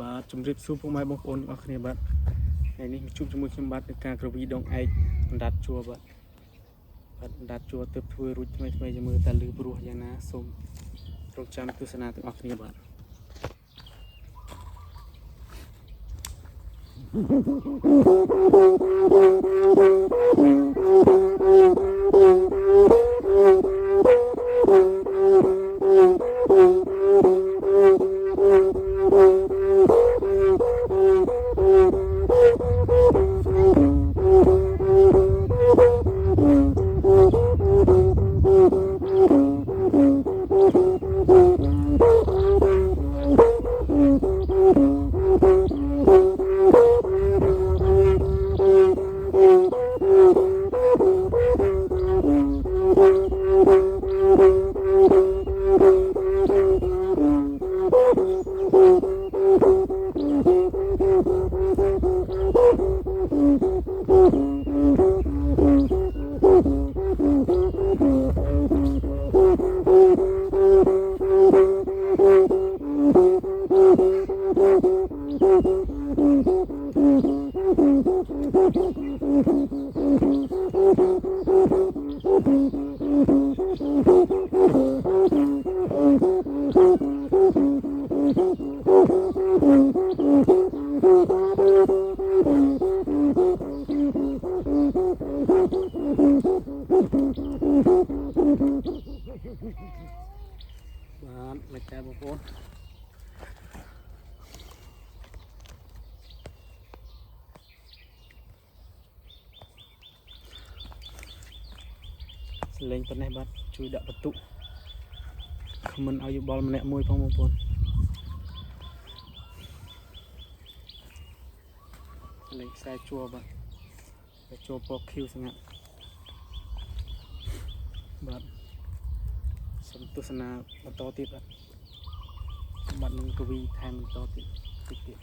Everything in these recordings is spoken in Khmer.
បាទជំរាបសួរពុកម៉ែបងប្អូនទាំងអស់គ្នាបាទថ្ងៃនេះជួបជាមួយខ្ញុំបាទនៅការក្រវីដងឯកអណ្ដាតជួរបាទអណ្ដាតជួរទើបធ្វើរួចថ្មីៗជាមួយតែលឺព្រោះយ៉ាងណាសូមរងចាំទស្សនាទាំងអស់គ្នាបាទបាទមកចាបងប្អូនលេងប៉ុណ្ណេះបាទជួយដាក់បន្ទុកខមមិនឲ្យយោបល់ម្នាក់មួយផងបងប្អូនលេងខ្សែជួរបាទតែជួរពណ៌ខៀវស្ងាត់បាទសូមទស្សនាបន្តទៀតបាទនឹងកវីថែមបន្តទៀតតិចទៀត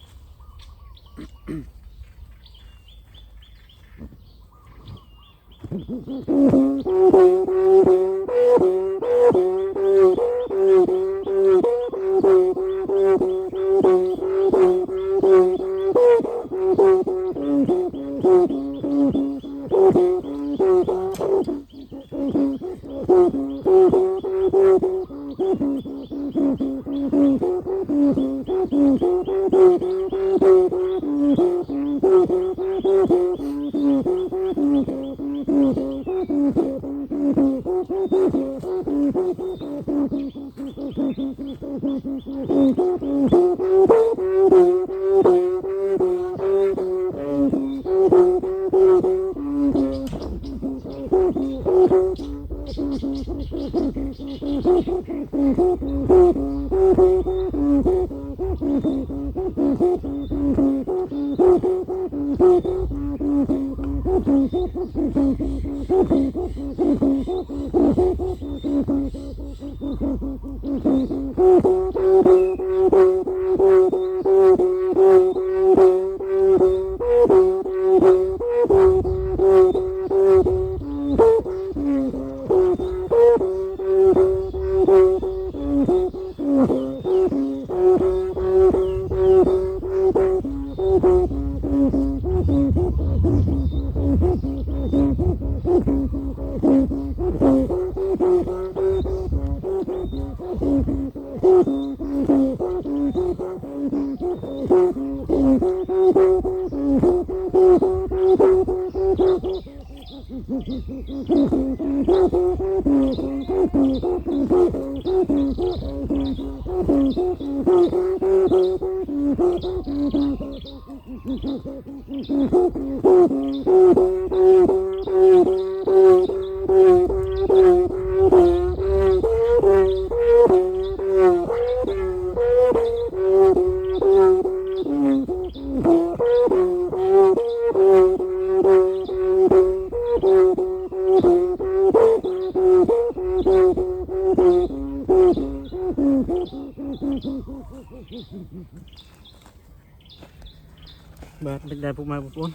បាទមិនដែរពុកម៉ែបងប្អូន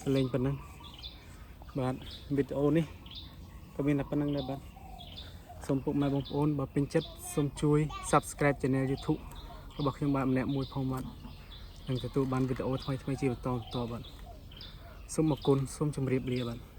សលេងប៉ុណ្ណឹងបាទវីដេអូនេះក៏មានតែប៉ុណ្្នឹងដែរបាទសូមពុកម៉ែបងប្អូនបើពេញចិត្តសូមជួយ Subscribe Channel YouTube របស់ខ្ញុំបាទម្នាក់មួយផងបាទ នឹងទទួលបានវីដេអូថ្មីៗជាបន្តបាទសូមអរគុណសូមជម្រាបលាបាទ